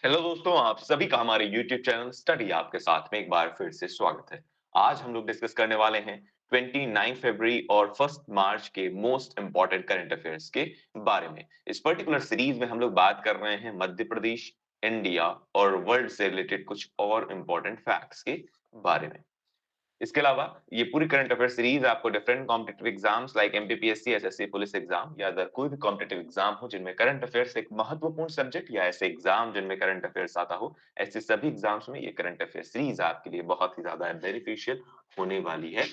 Hello दोस्तों, आप सभी का हमारे YouTube चैनल स्टडी आपके साथ में एक बार फिर से स्वागत है। आज हम लोग डिस्कस करने वाले हैं 29 फरवरी और 1 मार्च के मोस्ट इंपॉर्टेंट करंट अफेयर्स के बारे में। इस पर्टिकुलर सीरीज में हम लोग बात कर रहे हैं मध्य प्रदेश, इंडिया और वर्ल्ड से रिलेटेड कुछ और इंपॉर्टेंट फैक्ट्स के बारे में। इसके अलावा ये पूरी करंट अफेयर सीरीज आपको different competitive exams like MPPSC, SSC, police exam या अदर कोई भी कॉम्पिटिटिव एग्जाम हो जिनमें करंट अफेयर्स एक महत्वपूर्ण सब्जेक्ट या ऐसे एग्जाम जिनमें करंट अफेयर्स आता हो, ऐसे सभी एग्जाम्स में ये करंट अफेयर सीरीज आपके लिए बहुत ही ज्यादा बेनिफिशियल होने वाली है।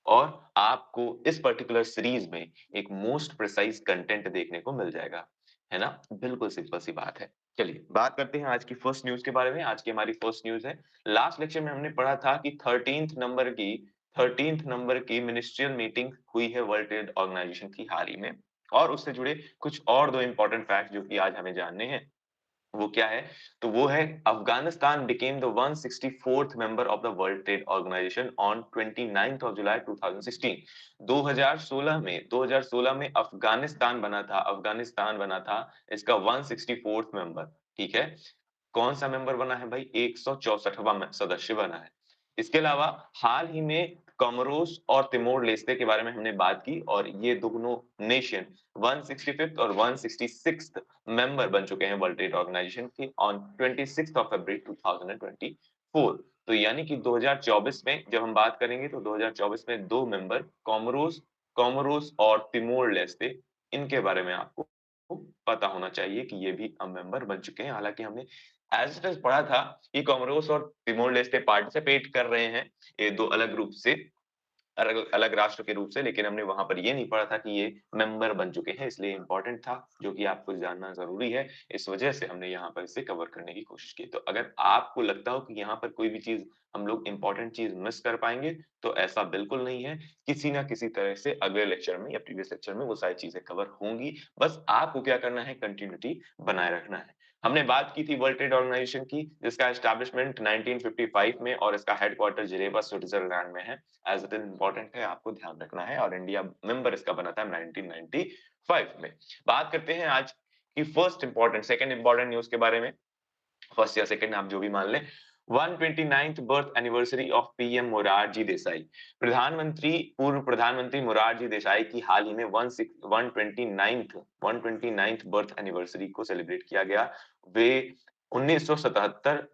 और आपको इस पर्टिकुलर सीरीज में एक मोस्ट प्रिसाइज कंटेंट देखने को मिल जाएगा, है ना? बिल्कुल सिंपल सी बात है। चलिए बात करते हैं आज की फर्स्ट न्यूज़ के बारे में। आज की हमारी फर्स्ट न्यूज़ है, लास्ट लेक्चर में हमने पढ़ा था कि 13th नंबर की मिनिस्ट्रियल मीटिंग हुई है वर्ल्ड ट्रेड ऑर्गेनाइजेशन की हाल ही में, और उससे जुड़े कुछ और 2 इंपॉर्टेंट फैक्ट्स जो कि आज हमें जानने हैं। वो क्या है? तो वो है Afghanistan became the 164th member of the World Trade Organization on 29th of July 2016। 2016 में अफगानिस्तान बना था इसका 164th मेंबर, ठीक है? कौन सा मेंबर बना है भाई? 164वां सदस्य बना है। इसके अलावा हाल ही में कोमोरोस और तिमोर लेस्ते के बारे में हमने बात की, और ये दोनों नेशन 165th और 166th मेंबर बन चुके हैं वर्ल्ड ट्रेड ऑर्गेनाइजेशन के ऑन 26th ऑफ फरवरी 2024। तो यानी कि 2024 में जब हम बात करेंगे तो 2024 में दो मेंबर कोमोरोस कोमोरोस और तिमोर लेस्ते, इनके बारे में आपको पता होना चाहिए कि ये भी मेंबर बन चुके हैं। हालांकि हमने एज इट इज पढ़ा था कि कोमोरोस और तिमोर लेस्ते पार्टिसिपेट कर रहे हैं ये दो अलग रूप से, अलग अलग राष्ट्र के रूप से, लेकिन हमने वहां पर ये नहीं पढ़ा था कि ये मेंबर बन चुके हैं, इसलिए इंपॉर्टेंट था जो कि आपको जानना जरूरी है। इस वजह से हमने यहाँ पर इसे कवर करने की कोशिश की। तो अगर आपको लगता हो कि यहाँ पर कोई भी चीज हम लोग इंपॉर्टेंट चीज मिस कर पाएंगे, तो ऐसा बिल्कुल नहीं है। किसी ना किसी तरह से अगले लेक्चर में या प्रीवियस लेक्चर में वो सारी चीजें कवर होंगी। बस आपको क्या करना है, कंटिन्यूटी बनाए रखना है। हमने बात की थी वर्ल्ड ट्रेड ऑर्गेनाइजेशन की, जिसका एस्टैब्लिशमेंट 1955 में और इसका हेडक्वार्टर जिनेवा स्विट्जरलैंड में है। एज इट इज इम्पोर्टेंट है, आपको ध्यान रखना है, और इंडिया मेंबर इसका बना था 1995 में। बात करते हैं आज की सेकंड इंपॉर्टेंट न्यूज के बारे में। फर्स्ट या सेकंड आप जो भी मान लें। 129th birth anniversary of PM Morarji Desai. पूर्व प्रधानमंत्री मोरारजी देसाई की हाल ही में 129th बर्थ एनिवर्सरी को सेलिब्रेट किया गया। वे 1977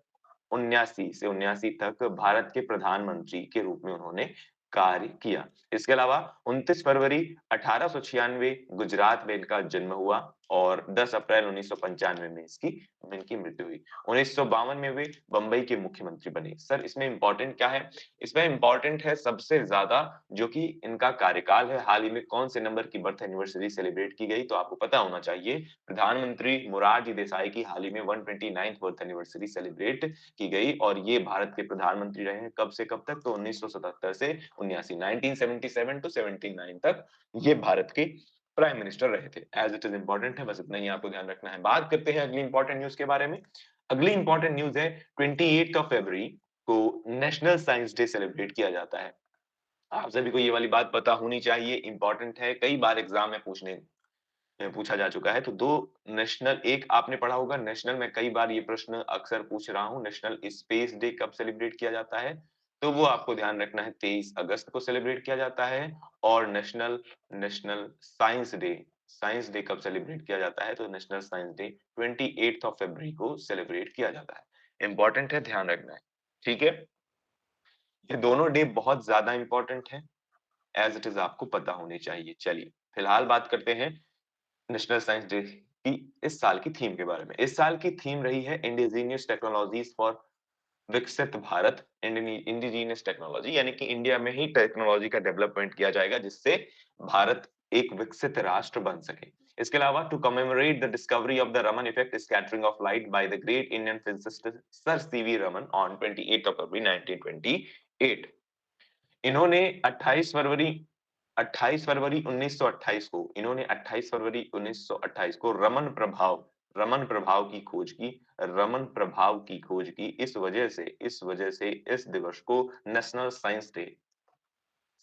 79 से 79 तक भारत के प्रधानमंत्री के रूप में उन्होंने कार्य किया। इसके अलावा 29 फरवरी 1896 गुजरात में इनका जन्म हुआ, और 10 अप्रैल 1995 में इसकी इनकी मृत्यु हुई। 1952 में वे बंबई के मुख्यमंत्री बने। सर इसमें इंपॉर्टेंट क्या है? इसमें इंपॉर्टेंट है सबसे ज्यादा जो कि इनका कार्यकाल है, हाल ही में कौन से नंबर की बर्थ एनिवर्सरी सेलिब्रेट की गई, तो आपको पता होना चाहिए। प्रधानमंत्री मोरारजी देसाई की हाल ही में 129th बर्थ एनिवर्सरी सेलिब्रेट की गई, और ये भारत के प्रधानमंत्री रहे हैं कब से कब तक? तो 1977 से 79, 1977 टू 79 तक ये भारत के प्राइम मिनिस्टर रहे थे। एज इट इज इंपॉर्टेंट है, बस इतना ही आपको ध्यान रखना है। बात करते हैं अगली इंपॉर्टेंट न्यूज के बारे में। अगली इंपॉर्टेंट न्यूज है 28 ऑफ फरवरी को नेशनल साइंस डे सेलिब्रेट किया जाता है। आप सभी को ये वाली बात पता होनी चाहिए, इंपॉर्टेंट है, कई बार एग्जाम में पूछा जा चुका है। तो दो नेशनल, एक आपने पढ़ा होगा नेशनल, में कई बार ये प्रश्न अक्सर पूछ रहा हूँ, नेशनल स्पेस डे कब सेलिब्रेट किया जाता है? तो वो आपको ध्यान रखना है, 23 अगस्त को सेलिब्रेट किया जाता है। और नेशनल नेशनल साइंस डे कब सेलिब्रेट किया जाता है? तो नेशनल साइंस डे 28 ऑफ फरवरी को सेलिब्रेट किया जाता है। इंपॉर्टेंट है, ध्यान रखना है, ठीक है? ये दोनों डे बहुत ज्यादा इंपॉर्टेंट है, एज इट इज आपको पता होनी चाहिए। चलिए फिलहाल बात करते हैं नेशनल साइंस डे की इस साल की थीम के बारे में। इस साल की थीम रही है इंडिजीनियस टेक्नोलॉजीज फॉर विकसित भारत। इंडिजीनियस टेक्नोलॉजी यानी कि इंडिया में ही टेक्नोलॉजी का डेवलपमेंट किया जाएगा, जिससे भारत एक विकसित राष्ट्र बन सके। इसके अलावा to commemorate the discovery of the Raman effect scattering of light by the great Indian physicist Sir C V Raman on 28 of February 1928। इन्होंने 28 फरवरी 1928 को, इन्होंने 28 फरवरी 1928 को रमन प्रभाव की खोज की। इस वजह से इस दिवस को नेशनल साइंस डे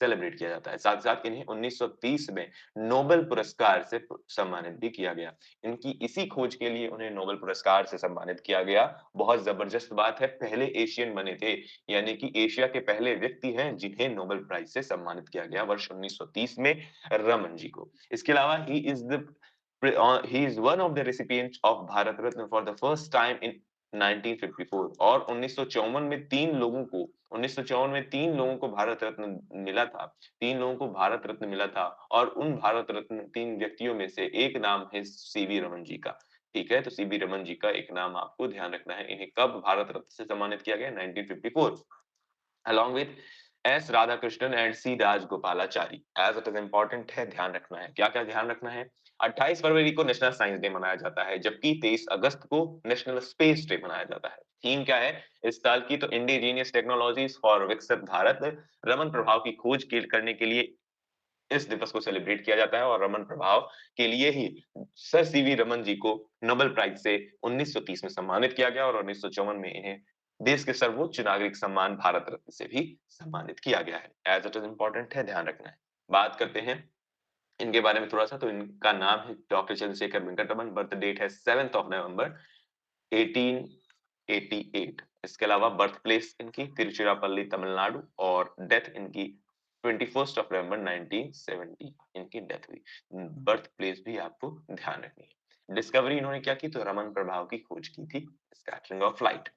सेलिब्रेट किया जाता है। साथ-साथ इन्हें 1930 में नोबेल पुरस्कार से सम्मानित भी किया गया। इनकी इसी खोज के लिए उन्हें नोबेल पुरस्कार से सम्मानित किया गया। बहुत ज़बरदस्त बात है, पहले एशियन बने थे, यानी कि एशिया के पहले व्यक्ति हैं जिन्हें नोबेल प्राइज़ से सम्मानित किया गया वर्ष 1930 में रमन जी को। इसके अलावा he is one of the recipients of Bharat Ratna for the first time in 1954 और 1954 में 3 लोगों को भारत रत्न मिला था। 3 लोगों को भारत रत्न मिला था और उन भारत रत्न 3 व्यक्तियों में से एक नाम है सीवी रमन जी का। ठीक है? तो सीवी रमन जी का एक नाम आपको ध्यान रखना है। इन्हें कब भारत रत्न से सम्मानित किया गया? 1954 along with S Radhakrishnan and C Rajagopalachari as it is important है, ध्यान रखना है। क्या-क्या ध्यान रखना है? 28 फरवरी को नेशनल साइंस डे मनाया जाता है, जबकि 23 अगस्त को नेशनल स्पेस डे मनाया जाता है। थीम क्या है इस साल की? तो इंडिजीनियस टेक्नोलॉजीज फॉर विकसित भारत, रमन प्रभाव की खोज करने के लिए इस दिवस को सेलिब्रेट किया जाता है और रमन प्रभाव के लिए ही सर सीवी रमन जी को नोबेल प्राइज से 1930 में सम्मानित किया गया और 1954 में इन्हें देश के सर्वोच्च नागरिक सम्मान भारत रत्न से भी सम्मानित किया गया है। एज इट इज इंपॉर्टेंट है, ध्यान रखना है। बात करते हैं इनके बारे में थोड़ा सा, तो इनका नाम है doctor Chandrasekhar Venkata Raman. Birth date है 7 ऑफ नवंबर 1888। इसके अलावा बर्थ प्लेस इनकी तिरुचिरापल्ली तमिलनाडु और डेथ इनकी 21 ऑफ नवंबर 1970 इनकी डेथ हुई। बर्थ प्लेस भी आपको ध्यान रखनी है। डिस्कवरी इन्होंने क्या की? तो रमन प्रभाव की खोज की थी, स्कैटरिंग ऑफ लाइट।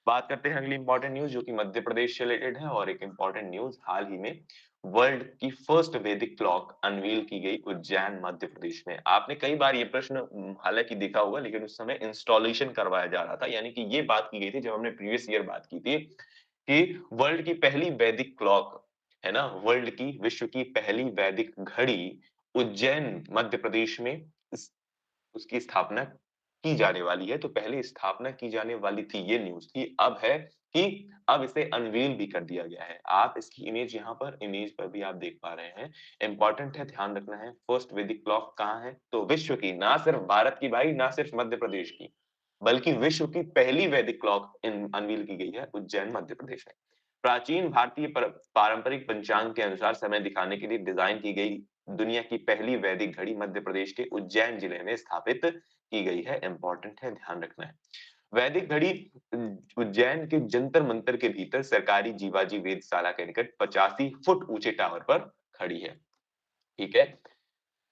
बात करते हैं अगली इंपॉर्टेंट न्यूज़ जो कि मध्य प्रदेश से रिलेटेड है और एक इंपॉर्टेंट न्यूज़ हाल ही में वर्ल्ड की फर्स्ट वैदिक क्लॉक अनवील की गई उज्जैन मध्य प्रदेश में। आपने कई बार ये प्रश्न हालांकि देखा होगा, लेकिन उस समय इंस्टॉलेशन करवाया जा रहा था, यानी कि ये बात की गई थी जब हमने प्रीवियस ईयर बात की थी कि वर्ल्ड की पहली वैदिक क्लॉक है ना, वर्ल्ड की विश्व की पहली वैदिक घड़ी उज्जैन मध्य प्रदेश में उसकी स्थापना की जाने वाली है। तो पहले स्थापना की जाने वाली थी, ये न्यूज़ थी। अब है कि अब इसे अनवील भी कर दिया गया है। आप इसकी इमेज पर भी आप देख पा रहे हैं। इम्पोर्टेंट है, ध्यान रखना है। फर्स्ट वैदिक क्लॉक कहाँ है? तो विश्व की, ना सिर्फ भारत की भाई, ना सिर्फ मध्य प्रदेश की, बल्कि विश्व की पहली वैदिक क्लॉक अनवील की गई है उज्जैन मध्य प्रदेश में। प्राचीन भारतीय पारंपरिक पंचांग के अनुसार समय दिखाने के लिए डिजाइन की गई दुनिया की पहली वैदिक घड़ी मध्य प्रदेश के उज्जैन जिले में स्थापित की गई है। इंपॉर्टेंट है, ध्यान रखना है। वैदिक घड़ी उज्जैन के जंतर मंतर के भीतर सरकारी जीवाजी वेधशाला के निकट 85 फुट ऊंचे टावर पर खड़ी है। ठीक है,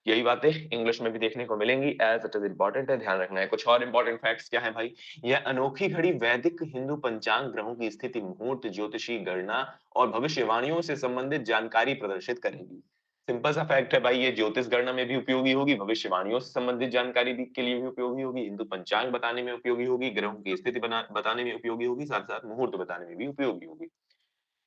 यही बातें इंग्लिश में भी देखने को मिलेंगी। एज इट इज इंपॉर्टेंट है, ध्यान रखना है। कुछ और इंपॉर्टेंट फैक्ट्स क्या है भाई? यह अनोखी घड़ी वैदिक हिंदू पंचांग, ग्रहों की स्थिति, मुहूर्त, ज्योतिषी गणना और भविष्यवाणियों से संबंधित जानकारी प्रदर्शित करेगी। सिंपल सा फैक्ट है भाई, ये ज्योतिष गणना में भी उपयोगी होगी, भविष्यवाणियों से संबंधित जानकारी के लिए भी उपयोगी होगी, हिंदू पंचांग बताने में उपयोगी होगी, ग्रहों की स्थिति बताने में उपयोगी होगी, साथ साथ मुहूर्त बताने में भी उपयोगी होगी।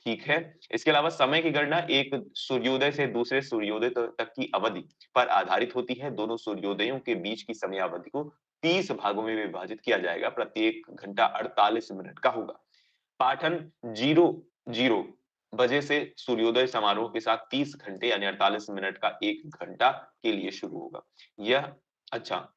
ठीक है। इसके अलावा समय की गणना एक सूर्योदय से दूसरे सूर्योदय तक की अवधि पर आधारित होती है। दोनों सूर्योदयों के बीच की समयावधि को 30 भागों में विभाजित किया जाएगा। प्रत्येक घंटा 48 मिनट का होगा। पाठन 00 बजे से सूर्योदय समारोह के साथ 30 घंटे यानी 48 मिनट का 1 घंटा के लिए शुरू होगा। यह अच्छा,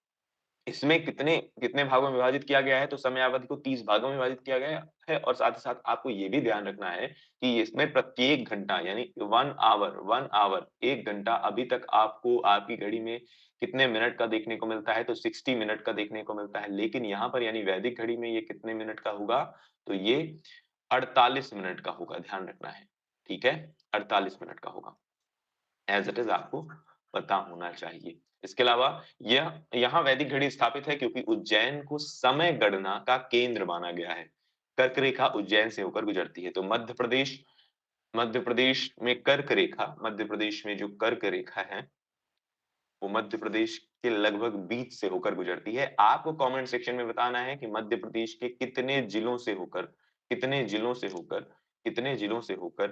इसमें कितने कितने भागों में विभाजित किया गया है? तो समयावधि को 30 भागों में विभाजित किया गया है और साथ ही साथ आपको ये भी ध्यान रखना है कि इसमें प्रत्येक घंटा यानी 1 आवर 1 घंटा, अभी तक आपको आपकी घड़ी में कितने मिनट का देखने को मिलता है? तो 60 मिनट का देखने को मिलता है। लेकिन यहाँ पर यानी वैदिक घड़ी में ये कितने मिनट का होगा? तो ये 48 मिनट का होगा, ध्यान रखना है। ठीक है? 48 मिनट का होगा। एज इट इज आपको पता होना चाहिए। इसके अलावा यह यहाँ वैदिक घड़ी स्थापित है क्योंकि उज्जैन को समय गणना का केंद्र माना गया है। कर्क रेखा उज्जैन से होकर गुजरती है। तो मध्य प्रदेश में मध्य प्रदेश में जो कर्क रेखा है वो मध्य प्रदेश के लगभग बीच से होकर गुजरती है। आपको कमेंट सेक्शन में बताना है कि मध्य प्रदेश के कितने जिलों से होकर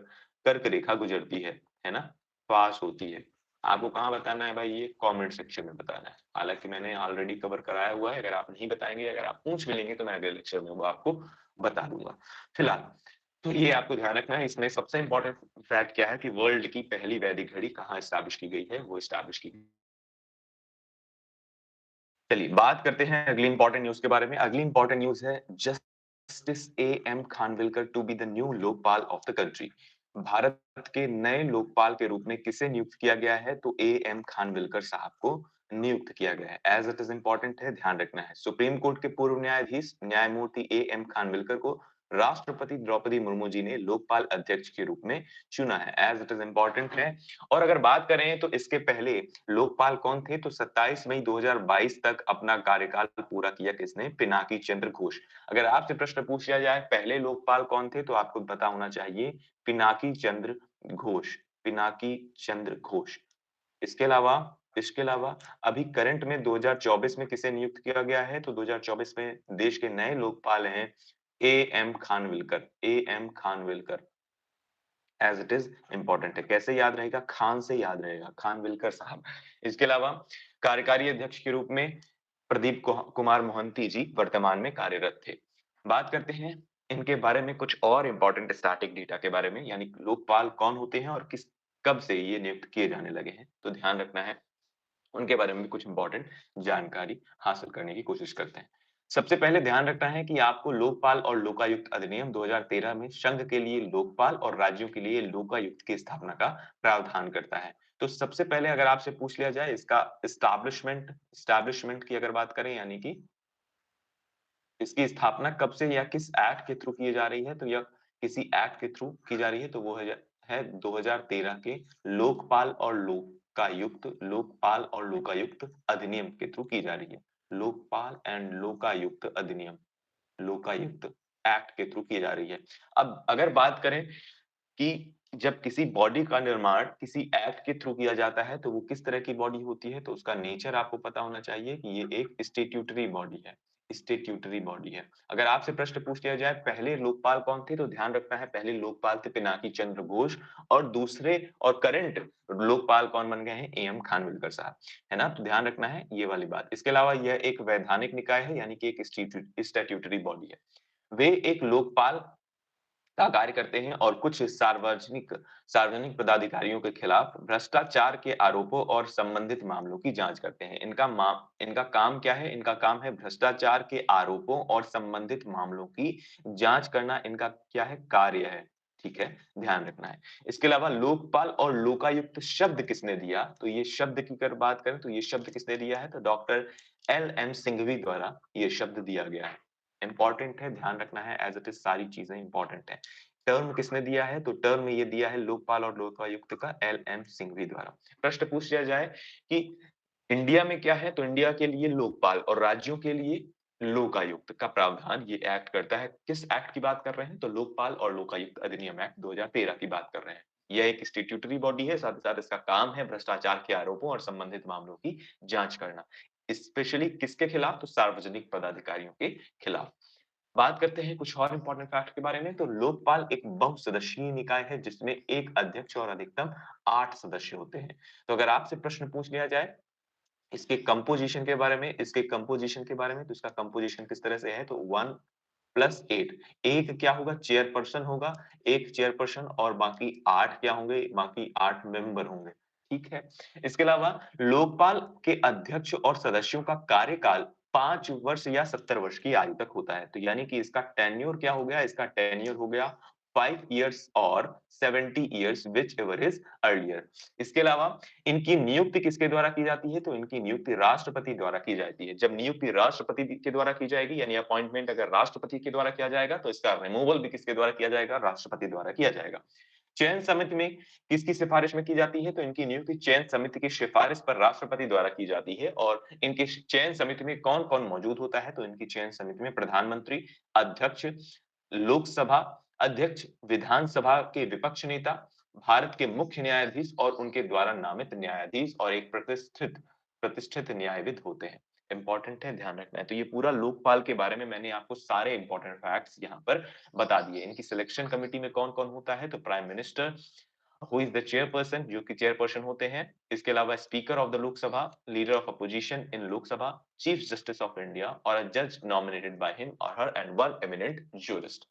कर्क रेखा गुजरती है ना? पास होती है। आपको कहाँ बताना है भाई? ये कमेंट सेक्शन में बताना है। हालांकि मैंने ऑलरेडी कवर कराया हुआ है, अगर आप नहीं बताएंगे, अगर आप पूछ भी लेंगे तो मैं अगले लेक्चर में वो आपको बता दूंगा। फिलहाल तो ये आपको ध्यान रखना है। इसमें सबसे इंपॉर्टेंट फैक्ट क्या है कि वर्ल्ड की पहली वैदिक घड़ी कहाँ स्टैब्लिश की गई है? वो स्टैब्लिश की चलिए बात करते हैं अगली इंपॉर्टेंट न्यूज़ के बारे में। अगली इंपॉर्टेंट न्यूज़ है Justice A M Khanwilkar to be the new Lokpal of the country. Bharat के नए लोकपाल के रूप में किसे नियुक्त किया गया है? तो ए.एम. खानविलकर साहब को नियुक्त किया गया है। एज़ इट इज़ इम्पोर्टेंट है, ध्यान रखना है। सुप्रीम कोर्ट के पूर्व न्यायाधीश न्यायमूर्ति ए.एम. खानविलकर को राष्ट्रपति द्रौपदी मुर्मू जी ने लोकपाल अध्यक्ष के रूप में चुना है। एज़ इट इज़ इम्पोर्टेंट है। और अगर बात करें तो इसके पहले लोकपाल कौन थे? तो 27 मई 2022 तक अपना कार्यकाल पूरा किया किसने? पिनाकी चंद्र घोष। अगर आपसे प्रश्न पूछ लिया जाए पहले लोकपाल कौन थे? तो आपको पता होना चाहिए पिनाकी चंद्र घोष, पिनाकी चंद्र घोष। इसके अलावा अभी करंट में 2024 में किसे नियुक्त किया गया है? तो 2024 में देश के नए लोकपाल हैं A M. Khanwilkar, A M. Khanwilkar. As it is important है। कैसे याद रहेगा? खान से याद रहेगा, खानविलकर साहब। इसके अलावा कार्यकारी अध्यक्ष के रूप में प्रदीप कुमार मोहंती जी वर्तमान में कार्यरत थे। बात करते हैं इनके बारे में कुछ और इम्पोर्टेंट स्टैटिक डेटा के बारे में, यानी लोकपाल कौन होते हैं और कब से ये नियुक्त किए जाने लगे हैं। तो ध्यान रखना है, उनके बारे में भी कुछ इम्पोर्टेंट जानकारी हासिल करने की कोशिश करते हैं। सबसे पहले ध्यान रखना है कि आपको लोकपाल और लोकायुक्त अधिनियम 2013 में संघ के लिए लोकपाल और राज्यों के लिए लोकायुक्त की स्थापना का प्रावधान करता है। तो सबसे पहले अगर आपसे पूछ लिया जाए इसका एस्टैब्लिशमेंट की अगर बात करें, यानी कि इसकी स्थापना कब से या किस एक्ट के थ्रू की जा रही है, तो यह किसी एक्ट के थ्रू की जा रही है, तो वो है 2013 के लोकपाल और लोकायुक्त अधिनियम के थ्रू की जा रही है। लोकपाल एंड लोकायुक्त अधिनियम, लोकायुक्त एक्ट के थ्रू की जा रही है। अब अगर बात करें कि जब किसी बॉडी का निर्माण किसी एक्ट के थ्रू किया जाता है, तो वो किस तरह की बॉडी होती है, तो उसका नेचर आपको पता होना चाहिए कि ये एक स्टैट्यूटरी बॉडी है, स्टैट्यूटरी बॉडी है। अगर आपसे प्रश्न पूछ लिया जाए पहले लोकपाल कौन थे, तो ध्यान रखना है पहले लोकपाल थे पिनाकी चंद्र घोष और दूसरे और करंट लोकपाल कौन बन गए हैं? ए.एम. खानविलकर साहब, है ना? तो ध्यान रखना है ये वाली बात। इसके अलावा यह एक वैधानिक निकाय है, यानी कि एक स्टैट्यूटरी बॉडी है। वे एक लोकपाल का कार्य करते हैं और कुछ सार्वजनिक सार्वजनिक पदाधिकारियों के खिलाफ भ्रष्टाचार के आरोपों और संबंधित मामलों की जांच करते हैं। इनका काम क्या है? इनका काम है भ्रष्टाचार के आरोपों और संबंधित मामलों की जांच करना, इनका क्या है? कार्य है। ठीक है? ध्यान रखना है। इसके अलावा लोकपाल और लोकायुक्त शब्द किसने दिया? तो ये शब्द की अगर बात करें तो ये शब्द किसने दिया है? तो डॉक्टर एल.एम. सिंघवी द्वारा ये शब्द दिया गया है। इम्पोर्टेंट है, ध्यान रखना है, एज़ इट इज़ सारी चीज़ें इम्पोर्टेंट है। टर्म किसने दिया है? तो टर्म में ये दिया है लोकपाल और लोकायुक्त का एल.एम. सिंघवी द्वारा। प्रश्न पूछ लिया जाए कि इंडिया में क्या है? तो इंडिया के लिए लोकपाल और राज्यों के लिए लोकायुक्त का प्रावधान ये एक्ट करता है। किस एक्ट की बात कर रहे हैं? तो लोकपाल और लोकायुक्त अधिनियम एक्ट 2013 की बात कर रहे हैं। यह एक स्टैट्यूटरी बॉडी है, साथ ही साथ इसका काम है भ्रष्टाचार के आरोपों और संबंधित मामलों की जाँच करना। स्पेशली किसके खिलाफ? तो सार्वजनिक पदाधिकारियों के खिलाफ। बात करते हैं कुछ और इम्पोर्टेंट फैक्ट के बारे में, तो लोकपाल एक बहुसदस्यीय निकाय है जिसमें एक अध्यक्ष और अधिकतम 8 सदस्य होते हैं। तो अगर आपसे प्रश्न पूछ लिया जाए इसके कंपोजिशन के बारे में, तो इसका कंपोजिशन किस तरह से है? तो 1 प्लस 8, एक क्या होगा? चेयरपर्सन होगा, एक चेयरपर्सन और बाकी 8 क्या होंगे? बाकी 8 मेंबर होंगे। ठीक है? इसके अलावा लोकपाल के अध्यक्ष और सदस्यों का कार्यकाल 5 वर्ष या 70 वर्ष की आयु तक होता है। तो यानी कि इसका टेन्योर क्या हो गया? इसका टेन्योर हो गया 5 इयर्स और 70 इयर्स व्हिचएवर इज अर्लियर। इसके अलावा इनकी नियुक्ति किसके द्वारा की जाती है? तो इनकी नियुक्ति राष्ट्रपति द्वारा की जाती है। जब नियुक्ति राष्ट्रपति के द्वारा की जाएगी, यानी अपॉइंटमेंट अगर राष्ट्रपति के द्वारा किया जाएगा, तो इसका रिमूवल भी किसके द्वारा किया जाएगा? राष्ट्रपति द्वारा किया जाएगा। चयन समिति में किसकी सिफारिश में की जाती है? तो इनकी नियुक्ति चयन समिति की सिफारिश पर राष्ट्रपति द्वारा की जाती है। और इनकी चयन समिति में कौन-कौन मौजूद होता है? तो इनकी चयन समिति में प्रधानमंत्री, अध्यक्ष, लोकसभा अध्यक्ष, विधानसभा के विपक्ष नेता, भारत के मुख्य न्यायाधीश और उनके द्वारा नामित न्यायाधीश और एक प्रतिष्ठित न्यायविद होते हैं। इम्पोर्टेंट है, ध्यान रखना है। तो ये पूरा लोकपाल के बारे में मैंने आपको सारे इम्पोर्टेंट फैक्ट्स यहाँ पर बता दिए। इनकी सिलेक्शन कमिटी में कौन-कौन होता है? तो prime minister, who is the chairperson, जो कि चेयरपर्सन होते हैं। इसके अलावा speaker of the Lok Sabha, leader of opposition in Lok Sabha, chief justice of India और अ जज नॉमिनेटेड बाय हिम और her and one eminent jurist.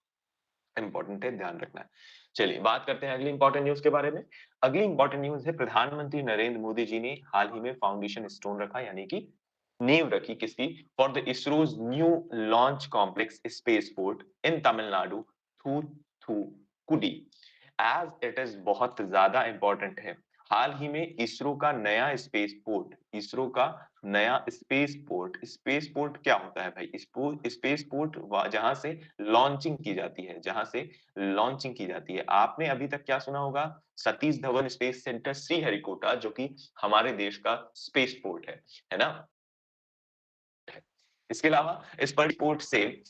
Important है, ध्यान रखना है। चलिए बात करते हैं अगली इंपॉर्टेंट न्यूज़ के बारे में। अगली इंपॉर्टेंट न्यूज़ है प्रधानमंत्री नरेंद्र मोदी जी ने हाल ही में फाउंडेशन स्टोन रखा, यानी कि नींव रखी किसकी? For the ISRO's new launch complex spaceport in Tamil Nadu Thoothukudi as it is बहुत ज्यादा इंपॉर्टेंट है। हाल ही में इसरो का नया स्पेस पोर्ट क्या होता है भाई? स्पेस पोर्ट जहां से लॉन्चिंग की जाती है, जहां से लॉन्चिंग की जाती है। आपने अभी तक क्या सुना होगा? सतीश धवन स्पेस सेंटर श्रीहरिकोटा, जो कि हमारे देश का स्पेस पोर्ट है ना? इसके अलावा इस पर पोर्ट से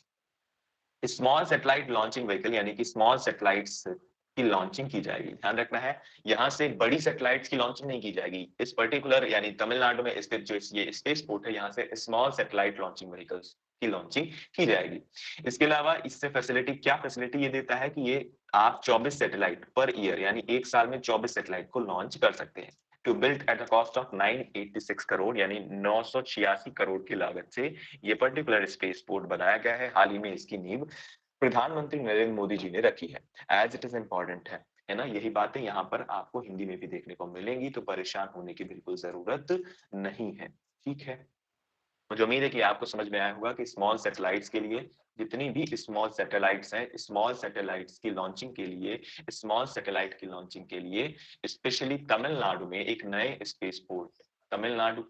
स्मॉल सैटेलाइट लॉन्चिंग व्हीकल यानी कि स्मॉल सैटेलाइट्स की लॉन्चिंग की जाएगी। ध्यान रखना है, यहां से बड़ी सैटेलाइट्स की लॉन्चिंग नहीं की जाएगी। इस पर्टिकुलर यानी तमिलनाडु में स्थित जो ये स्पेस पोर्ट है, यहाँ से स्मॉल सैटेलाइट लॉन्चिंग व्हीकल्स की लॉन्चिंग की जाएगी। इसके अलावा इससे फैसिलिटी क्या फैसिलिटी ये देता है कि ये आप 24 सैटेलाइट पर ईयर यानी एक साल में 24 सैटेलाइट को लॉन्च कर सकते हैं। To build at the cost of 986 crore यानी 986 करोड़ की लागत से ये पर्टिकुलर स्पेस पोर्ट बनाया गया है। हाल ही में इसकी नींव प्रधानमंत्री नरेंद्र मोदी जी ने रखी है। एज इट इज इम्पोर्टेंट है ना? यही बातें यहाँ पर आपको हिंदी में भी देखने को मिलेंगी, तो परेशान होने की बिल्कुल जरूरत नहीं है। ठीक है, मुझे उम्मीद है कि आपको समझ में आया होगा कि स्मॉल सैटेलाइट्स के लिए जितनी भी स्मॉल सैटेलाइट्स हैं, स्मॉल सैटेलाइट्स की लॉन्चिंग के लिए, स्मॉल सैटेलाइट की लॉन्चिंग के लिए स्पेशली तमिलनाडु में एक नए स्पेस पोर्ट तमिलनाडु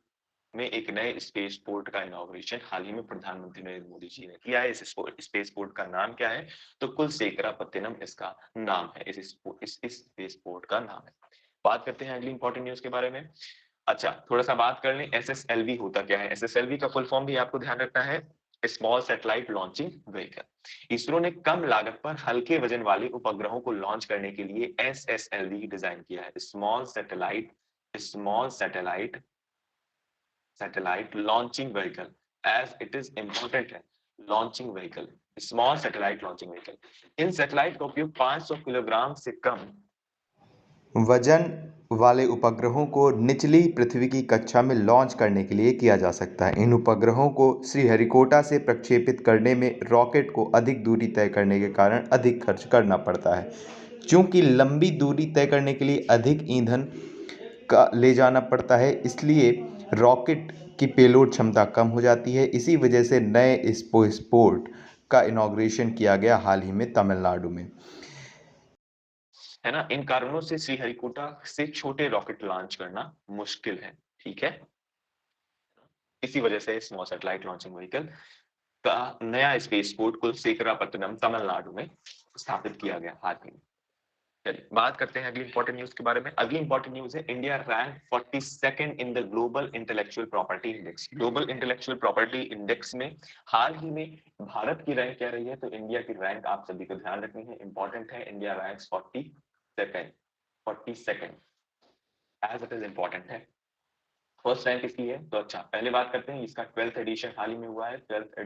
में एक नए स्पेस पोर्ट का इनॉग्रेशन हाल ही में प्रधानमंत्री नरेंद्र मोदी जी ने किया है। इस स्पेस पोर्ट का नाम क्या है? तो कुलशेखरापत्तनम इसका नाम है। इस स्पेस पोर्ट का नाम है। बात करते हैं अगली इंपॉर्टेंट न्यूज के बारे में। अच्छा, थोड़ा सा बात कर लें एसएसएलवी होता क्या है? एसएसएलवी का फुल फॉर्म भी आपको ध्यान रखना है, small satellite launching vehicle. ISRO ने कम लागत पर हल्के वजन वाले उपग्रहों को लॉन्च करने के लिए एसएसएलवी डिजाइन किया है। Small satellite launching vehicle, as it is important है। Launching vehicle, small satellite launching vehicle. इन सैटेलाइट का उपयोग 500 किलोग्राम से कम वजन वाले उपग्रहों को निचली पृथ्वी की कक्षा में लॉन्च करने के लिए किया जा सकता है। इन उपग्रहों को श्रीहरिकोटा से प्रक्षेपित करने में रॉकेट को अधिक दूरी तय करने के कारण अधिक खर्च करना पड़ता है। चूंकि लंबी दूरी तय करने के लिए अधिक ईंधन का ले जाना पड़ता है, इसलिए रॉकेट की पेलोड क्षमता कम हो जाती है। इसी वजह से नए स्पेसपोर्ट का इनॉग्रेशन किया गया हाल ही में तमिलनाडु में। है ना? इन कारणों से श्रीहरिकोटा से छोटे रॉकेट लॉन्च करना मुश्किल है। ठीक है, इसी वजह से स्मॉल सैटेलाइट लॉन्चिंग व्हीकल का नया स्पेस पोर्ट कुलशेखरापत्तनम तमिलनाडु में स्थापित किया गया हाल ही में। चलिए बात करते हैं अगली इंपॉर्टेंट न्यूज के बारे में। अगली इंपॉर्टेंट न्यूज है, India rank 42nd in the global intellectual property index. Global intellectual property index में हाल ही में भारत की रैंक क्या रही है? तो इंडिया की रैंक आप सभी को ध्यान रखनी है, इंपॉर्टेंट है। India rank 42nd as it is important है। फर्स्ट रैंक किसकी है? तो अच्छा, पहले बात करते हैं, इसका 12th एडिशन हाल ही में हुआ है। 12th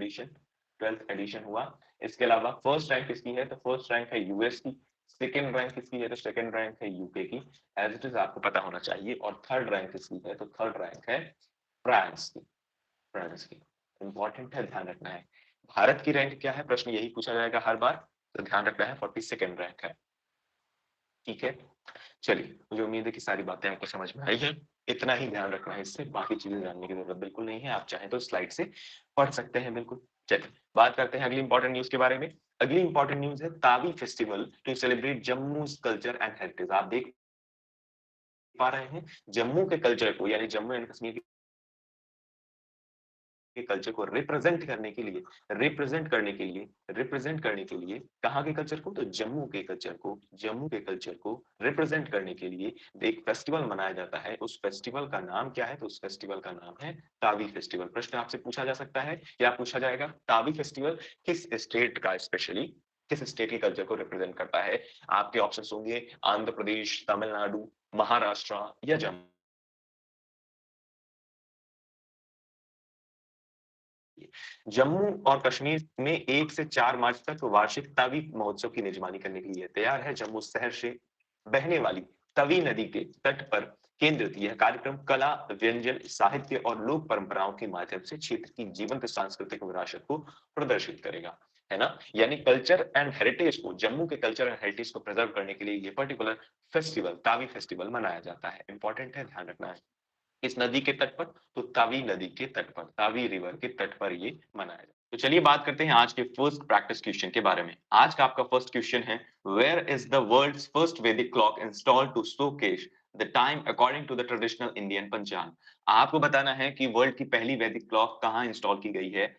एडिशन हुआ। इसके अलावा फर्स्ट रैंक किसकी है? तो फर्स्ट रैंक है यूएस की। सेकंड रैंक किसकी है? तो सेकंड रैंक है यूके की। एज इट इज आपको पता होना चाहिए। और थर्ड रैंक किसकी है? तो थर्ड रैंक है फ्रांस की। फ्रांस की इंपॉर्टेंट है, ध्यान रखना है। भारत की रैंक क्या है? प्रश्न यही पूछा जाएगा हर बार, तो ध्यान रखना है 42nd रैंक है। ठीक है, चलिए मुझे उम्मीद है कि सारी बातें आपको समझ में आई हैं। इतना ही ध्यान रखना है, इससे बाकी चीजें जानने की जरूरत बिल्कुल नहीं है। आप चाहें तो स्लाइड से पढ़ सकते हैं बिल्कुल। चलिए बात करते हैं अगली इंपॉर्टेंट न्यूज के बारे में। अगली इंपॉर्टेंट न्यूज है Tawi festival to celebrate Jammu culture and heritage. आप देख पा रहे हैं जम्मू के कल्चर को यानी जम्मू एंड कश्मीर के कल्चर को रिप्रेजेंट करने के लिए कहाँ के कल्चर को? तो जम्मू के कल्चर को रिप्रेजेंट करने के लिए एक फेस्टिवल मनाया जाता है। उस फेस्टिवल का नाम क्या है? तो उस फेस्टिवल का नाम है तावी फेस्टिवल। प्रश्न आपसे पूछा जा सकता है, क्या पूछा जाएगा? तावी फेस्टिवल किस स्टेट का स्पेशली किस स्टेट के कल्चर को रिप्रेजेंट करता है? आपके ऑप्शंस होंगे आंध्र प्रदेश, तमिलनाडु, महाराष्ट्र या जम्मू। जम्मू और कश्मीर में 1 से 4 मार्च तक वार्षिक तवी महोत्सव की मेजबानी करने के लिए तैयार है। जम्मू शहर से बहने वाली तवी नदी के तट पर केंद्रित यह कार्यक्रम कला, व्यंजन, साहित्य और लोक परंपराओं के माध्यम से क्षेत्र की जीवंत सांस्कृतिक विरासत को प्रदर्शित करेगा। है ना? यानी कल्चर एंड हेरिटेज को, जम्मू के कल्चर एंड हेरिटेज को प्रिजर्व करने के लिए ये पर्टिकुलर फेस्टिवल तावी फेस्टिवल मनाया जाता है। इंपॉर्टेंट है, ध्यान रखना है। इस नदी के तट पर, तो तावी नदी के तट पर, तावी रिवर के तट पर ये मनाया जाता है। तो चलिए बात करते हैं आज के फर्स्ट प्रैक्टिस क्वेश्चन के बारे में। आज का आपका फर्स्ट क्वेश्चन है, where is the world's first Vedic clock installed to showcase the time according to the traditional Indian panchang. आपको बताना है कि वर्ल्ड की पहली वैदिक क्लॉक कहाँ इंस्टॉल की गई है,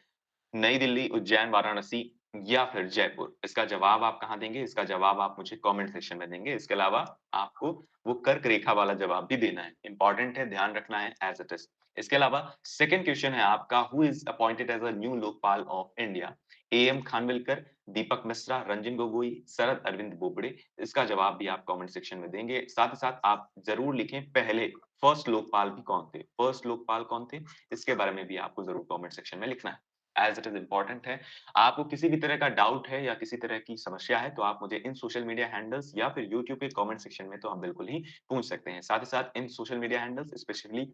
नई दिल्ली, उज्जैन, वाराणसी या फिर जयपुर। इसका जवाब आप कहाँ देंगे? इसका जवाब आप मुझे कमेंट सेक्शन में देंगे। इसके अलावा आपको वो कर्क रेखा वाला जवाब भी देना है। इंपॉर्टेंट है, ध्यान रखना है एज़ इट इज़। इसके अलावा सेकंड क्वेश्चन है आपका, who is appointed as a new Lokpal of India? A M Khanwilkar, Deepak Mishra, Ranjan Gogoi, Sharad Arvind Bobde. इसका जवाब भी आप कमेंट सेक्शन में देंगे। साथ ही साथ आप ज़रूर लिखें पहले फर्स्ट लोकपाल भी कौन थे? फर्स्ट लोकपाल कौन थे? इसके बारे में भी आपको ज़रूर कमेंट सेक्शन में लिखना है। एज़ इट इज़ इम्पोर्टेंट है। आपको किसी भी तरह का डाउट है या किसी तरह की समस्या है, तो आप मुझे इन सोशल मीडिया हैंडल्स या फिर यूट्यूब के कमेंट सेक्शन में तो आप बिल्कुल ही पूछ सकते हैं। साथ ही साथ इन social media handles specially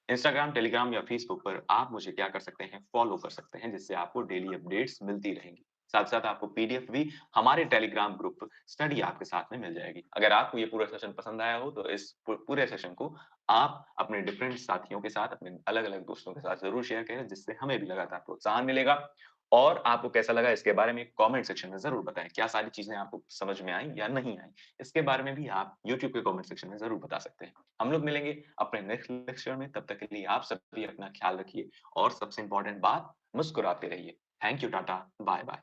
Instagram, Telegram या फेसबुक पर आप मुझे क्या कर सकते हैं, फॉलो कर सकते हैं, जिससे आपको डेली अपडेट्स मिलती रहेंगी। साथ-साथ आपको पीडीएफ भी हमारे टेलीग्राम ग्रुप स्टडी आपके साथ में मिल जाएगी। अगर आपको ये पूरा सेशन पसंद आया हो, तो इस पूरे सेशन को आप अपने डिफरेंट साथियों के साथ, अपने अलग-अलग दोस्तों के साथ ज़रूर शेयर करें, जिससे हमें भी लगातार प्रोत्साहन मिलेगा। और आपको कैसा लगा इसके बारे में कमेंट सेक्शन में ज़रूर बताएँ। क्या सारी चीज़ें आपको समझ में आई या नहीं आई? इसके बारे में भी आप यूट्यूब के कमेंट सेक्शन में ज़रूर बता सकते हैं। हम लोग मिलेंगे अपने नेक्स्ट लेक्चर में, तब तक के लिए आप सभी अपना ख्याल रखिए और सबसे इम्पोर्टेंट बात, मुस्कुराते रहिए। Thank you, tata, bye bye.